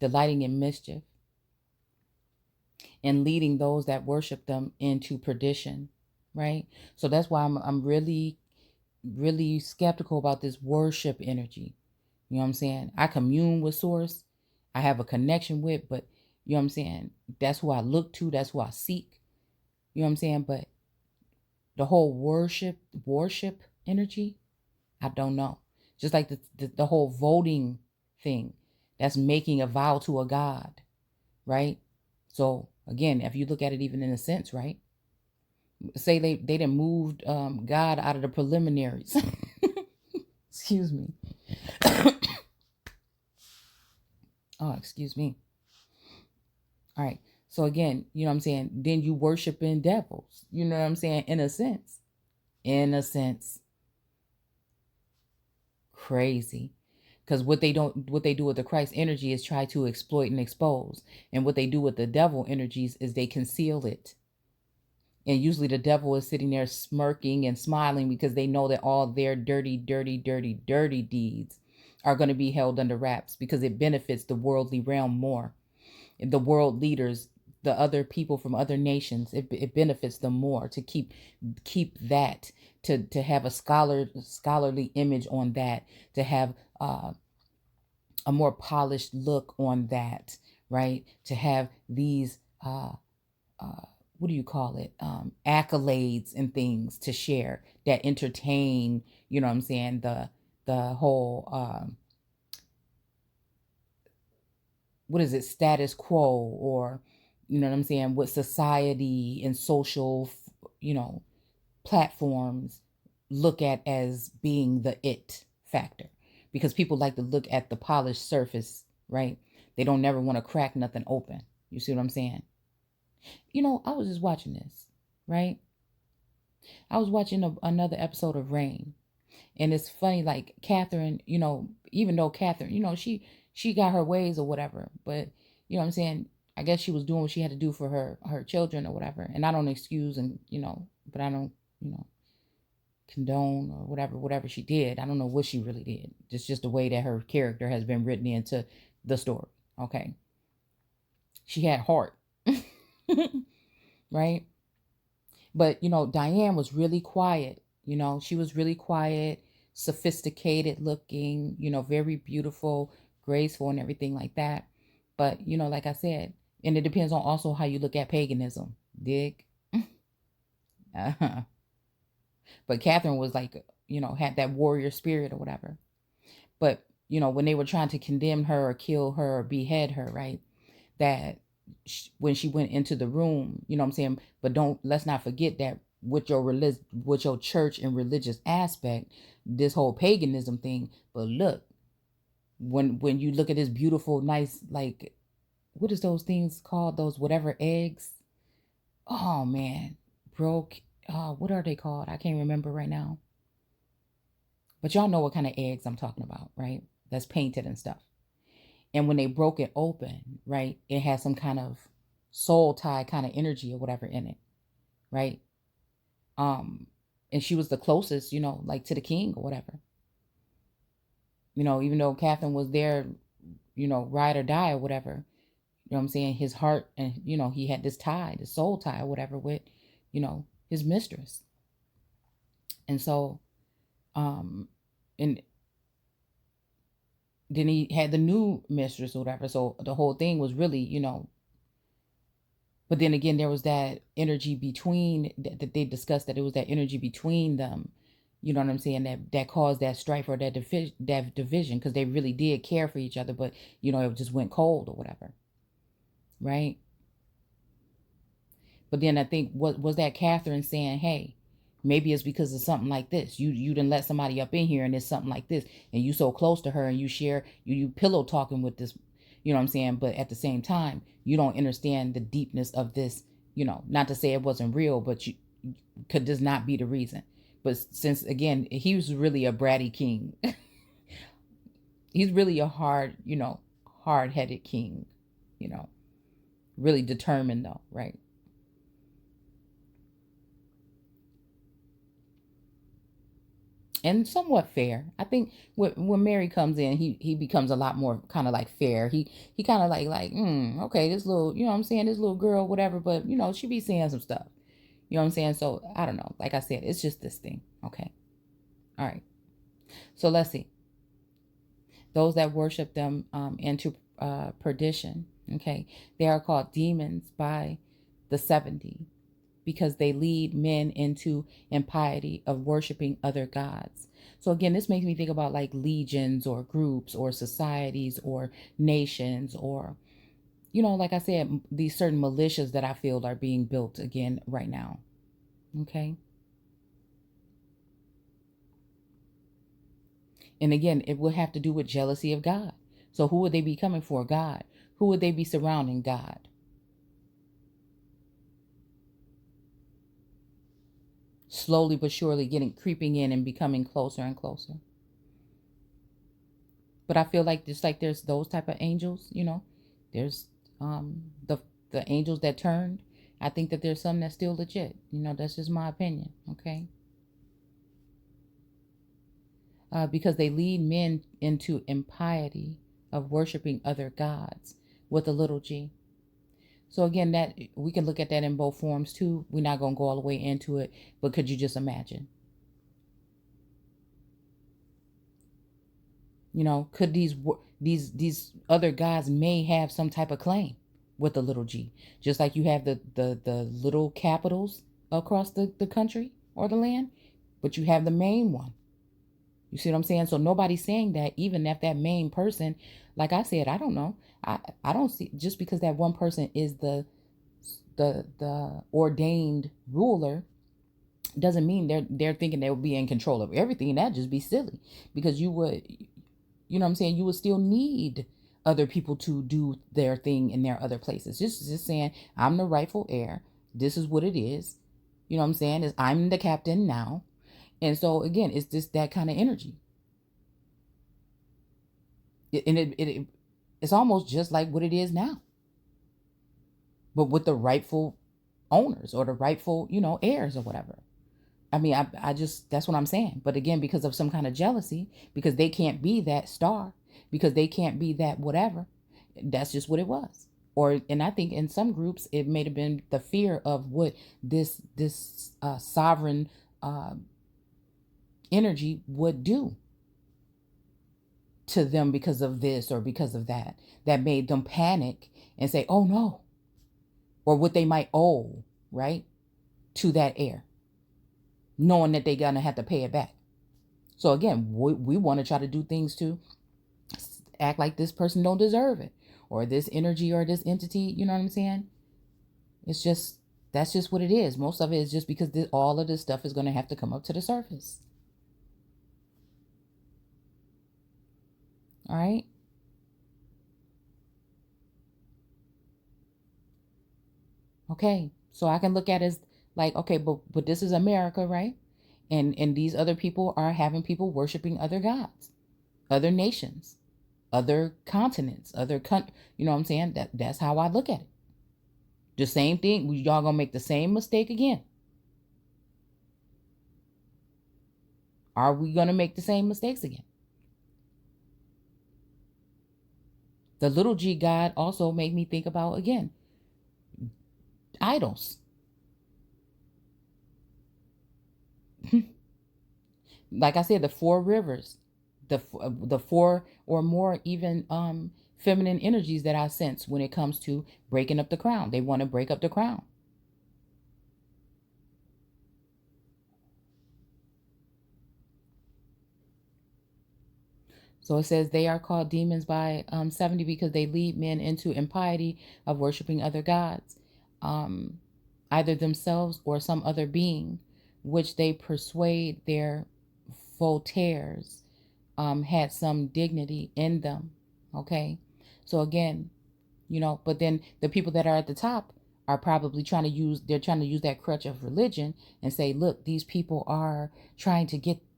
S1: Delighting in mischief and leading those that worship them into perdition, right? So that's why I'm really, really skeptical about this worship energy. You know what I'm saying? I commune with source. I have a connection with, but you know what I'm saying? That's who I look to. That's who I seek. You know what I'm saying? But the whole worship energy, I don't know. Just like the whole voting thing, that's making a vow to a god, right? So again, if you look at it even in a sense, right? Say they done moved God out of the preliminaries. Excuse me. Oh, excuse me. All right. So again, you know what I'm saying? Then you worshiping devils. You know what I'm saying? In a sense. In a sense. Crazy. Because what they do with the Christ energy is try to exploit and expose. And what they do with the devil energies is they conceal it. And usually the devil is sitting there smirking and smiling because they know that all their dirty, dirty, dirty, dirty deeds are going to be held under wraps because it benefits the worldly realm more. The world leaders, the other people from other nations, it benefits them more to keep that, to have a scholarly image on that, to have a more polished look on that, right? To have these what do you call it, accolades and things to share that entertain, you know what I'm saying, the whole what is it, status quo, or you know what I'm saying, what society and social, you know, platforms look at as being the it factor, because people like to look at the polished surface, right? They don't never want to crack nothing open. You see what I'm saying? You know, I was just watching this, right? I was watching another episode of Rain, and it's funny, like Catherine, you know, even though Catherine, you know, she got her ways or whatever, but you know what I'm saying, I guess she was doing what she had to do for her children or whatever. And I don't excuse, and you know, but I don't, you know, condone or whatever she did. I don't know what she really did. It's just the way that her character has been written into the story. Okay. She had heart. Right? But you know, Diane was really quiet. You know, she was really quiet, sophisticated looking, you know, very beautiful, graceful, and everything like that. But you know, like I said, and it depends on also how you look at paganism. Dig? Uh-huh. But Catherine was like, you know, had that warrior spirit or whatever. But you know, when they were trying to condemn her or kill her or behead her, right? That when she went into the room, you know what I'm saying? But let's not forget that with your church and religious aspect, this whole paganism thing. But look, when you look at this beautiful, nice, like, what is those things called? Those whatever eggs. Oh man, broke. What are they called? I can't remember right now. But y'all know what kind of eggs I'm talking about, right? That's painted and stuff. And when they broke it open, right, it had some kind of soul tie kind of energy or whatever in it, right? And she was the closest, you know, like to the king or whatever. You know, even though Catherine was there, you know, ride or die or whatever, you know what I'm saying? His heart, and you know, he had this tie, the soul tie or whatever with, you know, his mistress. And so, and then he had the new mistress or whatever. So the whole thing was really, you know, but then again, there was that energy between that they discussed, that it was that energy between them. You know what I'm saying? That caused that strife or that division, because they really did care for each other, but you know, it just went cold or whatever, right? But then I think what was that Catherine saying, "Hey, Maybe it's because of something like this. You didn't let somebody up in here and it's something like this, and you so close to her and you share you pillow talking with this, you know what I'm saying? But at the same time, you don't understand the deepness of this, not to say it wasn't real, but you could this not be the reason. But since again, he was really a bratty king. He's really a hard-headed king, you know, really determined though, right? And somewhat fair. I think when Mary comes in, he becomes a lot more kind of like fair. He kind of okay, this little, you know what I'm saying, this little girl, whatever, but she be saying some stuff. You know what I'm saying? So I don't know. Like I said, it's just this thing. Okay. All right. So let's see. Those that worship them into perdition. Okay. They are called demons by the 70 because they lead men into impiety of worshiping other gods. So again, this makes me think about like legions or groups or societies or nations or, like I said, these certain militias that I feel are being built again right now. Okay. And again, it would have to do with jealousy of God. So who would they be coming for? God. Who would they be surrounding? God. Slowly but surely creeping in and becoming closer and closer. But I feel like just like there's those type of angels, there's the angels that turned. I think that there's some that's still legit. That's just my opinion. Okay. Because they lead men into impiety of worshiping other gods with a little g. So again, that we can look at that in both forms too. We're not going to go all the way into it, but could you just imagine? Could these other gods may have some type of claim with a little g, just like you have the little capitals across the country or the land, but you have the main one. You see what I'm saying? So nobody's saying that, even if that main person, like I said, I don't know. I don't see, just because that one person is the ordained ruler doesn't mean they're thinking they'll be in control of everything. That'd just be silly, because you would, you know what I'm saying, you would still need other people to do their thing in their other places. Just saying, I'm the rightful heir. This is what it is. You know what I'm saying? Is I'm the captain now. And so again, it's just that kind of energy. It's almost just like what it is now, but with the rightful owners or the rightful, heirs or whatever. I mean, I just, that's what I'm saying. But again, because of some kind of jealousy, because they can't be that star, because they can't be that whatever, that's just what it was. And I think in some groups, it may have been the fear of what this sovereign energy would do to them because of this or because of that made them panic and say, oh no, or what they might owe, right, to that heir, knowing that they're gonna have to pay it back. So again, we want to try to do things to act like this person don't deserve it, or this energy or this entity, you know what I'm saying? That's just what it is. Most of it is just because all of this stuff is going to have to come up to the surface. All right. Okay. So I can look at it as like, okay, but this is America, right? And these other people are having people worshiping other gods, other nations, other continents, you know what I'm saying? That's how I look at it. The same thing. Y'all gonna make the same mistake again. Are we gonna make the same mistakes again? The little g God also made me think about, again, idols. Like I said, the four rivers, the four or more even feminine energies that I sense when it comes to breaking up the crown. They want to break up the crown. So it says they are called demons by 70 because they lead men into impiety of worshiping other gods, either themselves or some other being, which they persuade their Voltaires had some dignity in them. Okay. So again, but then the people that are at the top are probably they're trying to use that crutch of religion and say, look, these people are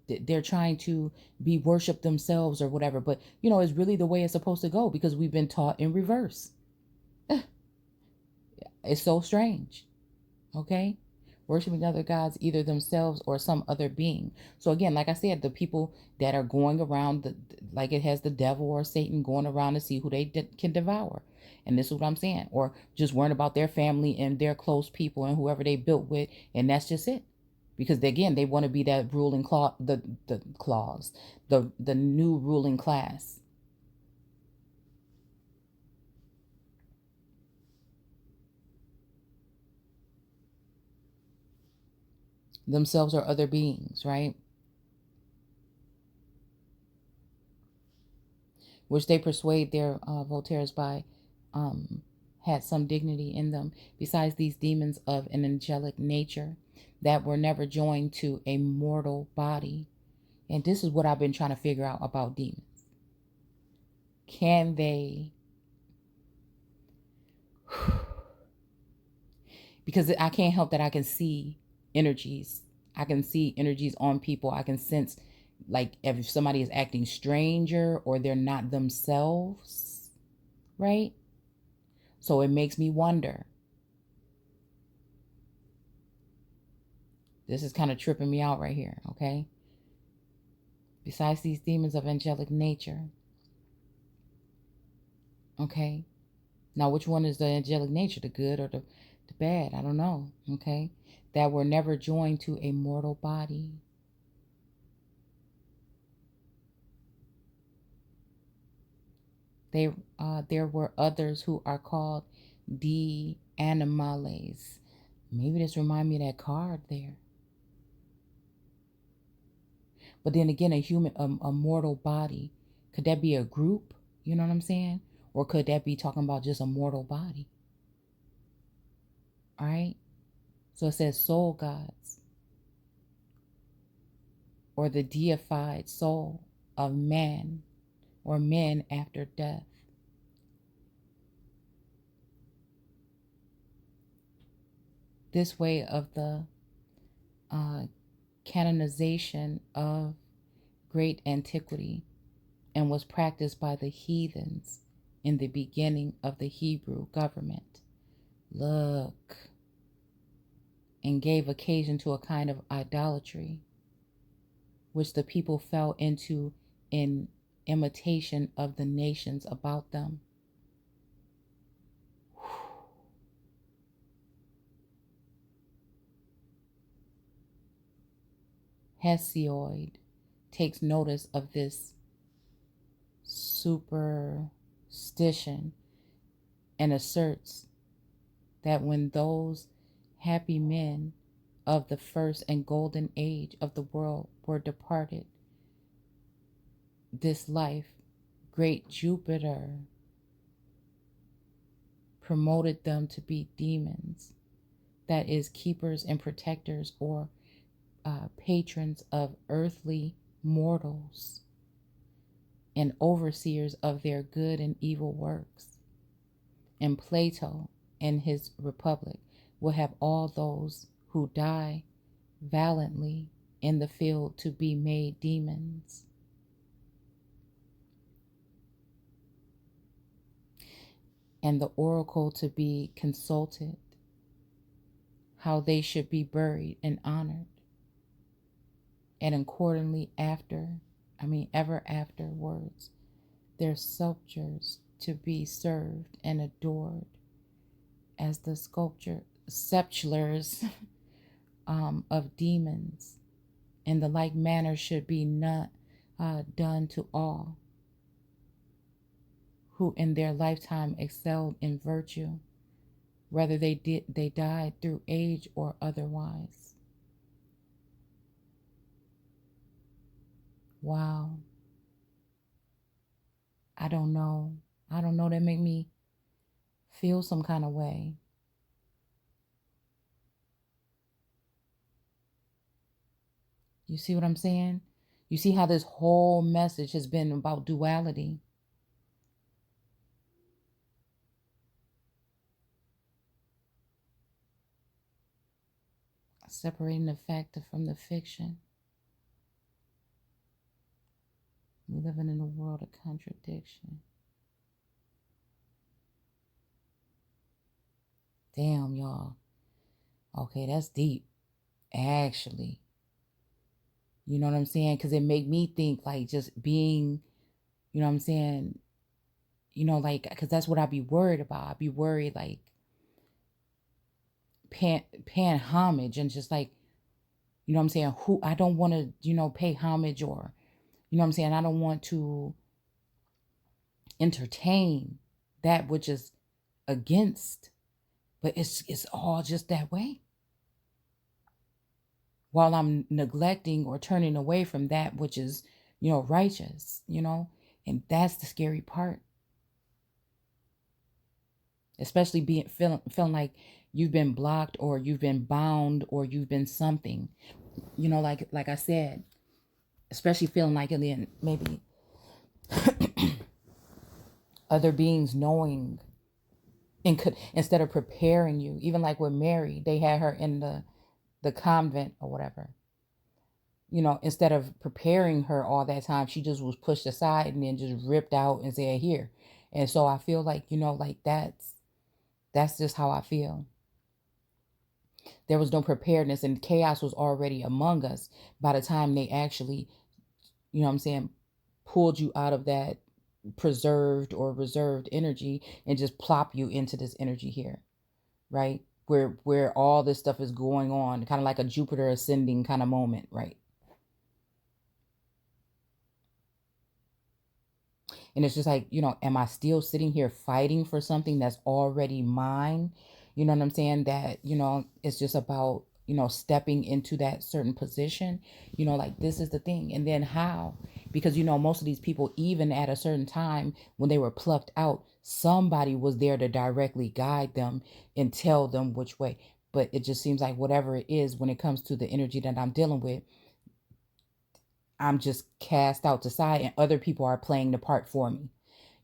S1: they're trying to be worship themselves or whatever. But, it's really the way it's supposed to go because we've been taught in reverse. It's so strange. Okay. Worshiping other gods, either themselves or some other being. So again, like I said, the people that are going around, like it has the devil or Satan going around to see who they can devour. And this is what I'm saying. Or just worrying about their family and their close people and whoever they built with. And that's just it. Because again, they want to be that ruling the new ruling class. Themselves or other beings, right? Which they persuade their Voltaires by had some dignity in them, besides these demons of an angelic nature that were never joined to a mortal body. And this is what I've been trying to figure out about demons. Can they, because I can't help that I can see energies. I can see energies on people. I can sense like if somebody is acting stranger or they're not themselves, right? So it makes me wonder. This is kind of tripping me out right here, okay? Besides these demons of angelic nature, okay? Now, which one is the angelic nature, the good or the bad? I don't know, okay? That were never joined to a mortal body. There were others who are called the animales. Maybe this remind me of that card there. But then again, a mortal body, could that be a group? You know what I'm saying? Or could that be talking about just a mortal body? All right. So it says soul gods, or the deified soul of man, or men after death. This way of the canonization of great antiquity and was practiced by the heathens in the beginning of the Hebrew government. Look, and gave occasion to a kind of idolatry, which the people fell into in imitation of the nations about them. Hesiod takes notice of this superstition and asserts that when those happy men of the first and golden age of the world were departed this life, great Jupiter promoted them to be demons, that is, keepers and protectors or patrons of earthly mortals and overseers of their good and evil works. And Plato, in his Republic, will have all those who die valiantly in the field to be made demons. And the oracle to be consulted, how they should be buried and honored, and accordingly ever afterwards, their sculptures to be served and adored as the sepulchres of demons, in the like manner should be not done to all who in their lifetime excelled in virtue, whether they died through age or otherwise. Wow. I don't know. That make me feel some kind of way. You see what I'm saying? You see how this whole message has been about duality. Separating the fact from the fiction. We're living in a world of contradiction. Damn, y'all. Okay, that's deep. Actually. You know what I'm saying? Because it made me think like just being, you know what I'm saying? Like, because that's what I'd be worried about. I'd be worried like paying homage and just like, you know what I'm saying? Who I don't want to, pay homage or, you know what I'm saying? I don't want to entertain that which is against, but it's all just that way. While I'm neglecting or turning away from that which is, righteous, and that's the scary part. Especially feeling like you've been blocked or you've been bound or you've been something, like I said, especially feeling like, and then maybe other beings knowing and could, instead of preparing you, even like with Mary, they had her in the convent or whatever. Instead of preparing her all that time, she just was pushed aside and then just ripped out and said, here. And so I feel like, like that's just how I feel. There was no preparedness and chaos was already among us by the time they actually, pulled you out of that preserved or reserved energy and just plop you into this energy here, right? Where all this stuff is going on, kind of like a Jupiter ascending kind of moment, right? And it's just like, am I still sitting here fighting for something that's already mine? You know what I'm saying? That, it's just about, stepping into that certain position. Like this is the thing. And then how? Because, most of these people, even at a certain time when they were plucked out, somebody was there to directly guide them and tell them which way. But it just seems like whatever it is, when it comes to the energy that I'm dealing with, I'm just cast out to side and other people are playing the part for me.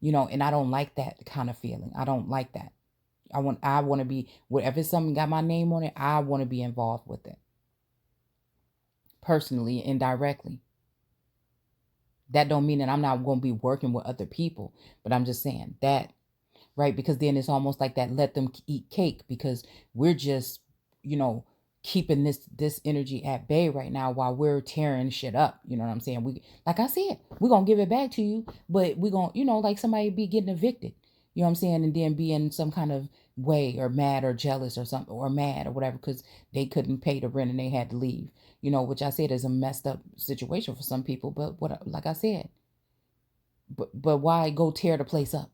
S1: And I don't like that kind of feeling. I don't like that. I want to be, whatever something got my name on it, I want to be involved with it. Personally, indirectly. That don't mean that I'm not going to be working with other people, but I'm just saying that, right? Because then it's almost like that let them eat cake because we're just, you know, keeping this energy at bay right now while we're tearing shit up. You know what I'm saying? We, like I said, we're gonna give it back to you, but we're gonna, like somebody be getting evicted. You know what I'm saying? And then be in some kind of way or mad or jealous or something or mad or whatever because they couldn't pay the rent and they had to leave. Which I said is a messed up situation for some people. But what, like I said, but why go tear the place up?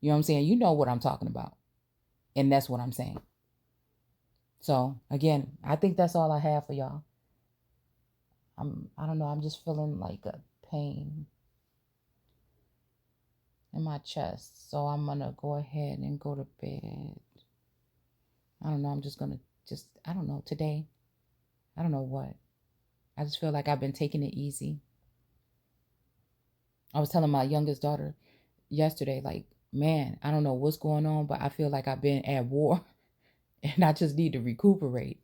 S1: You know what I'm saying? You know what I'm talking about. And that's what I'm saying. So again, I think that's all I have for y'all. I don't know, I'm just feeling like a pain in my chest. So I'm gonna go ahead and go to bed. I don't know, I'm just gonna I don't know, today. I don't know what. I just feel like I've been taking it easy. I was telling my youngest daughter yesterday, like, man, I don't know what's going on, but I feel like I've been at war and I just need to recuperate,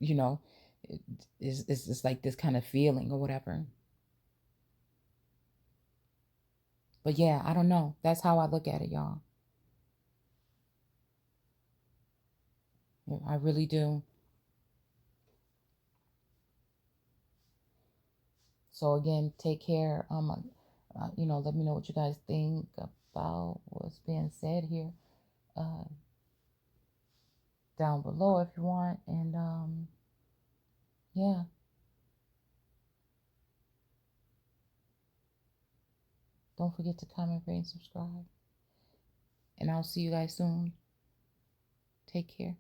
S1: it's just like this kind of feeling or whatever. But yeah, I don't know. That's how I look at it, y'all. I really do. So again, take care. Let me know what you guys think about what's being said here. Uh, down below if you want. And yeah. Don't forget to comment, rate, and subscribe. And I'll see you guys soon. Take care.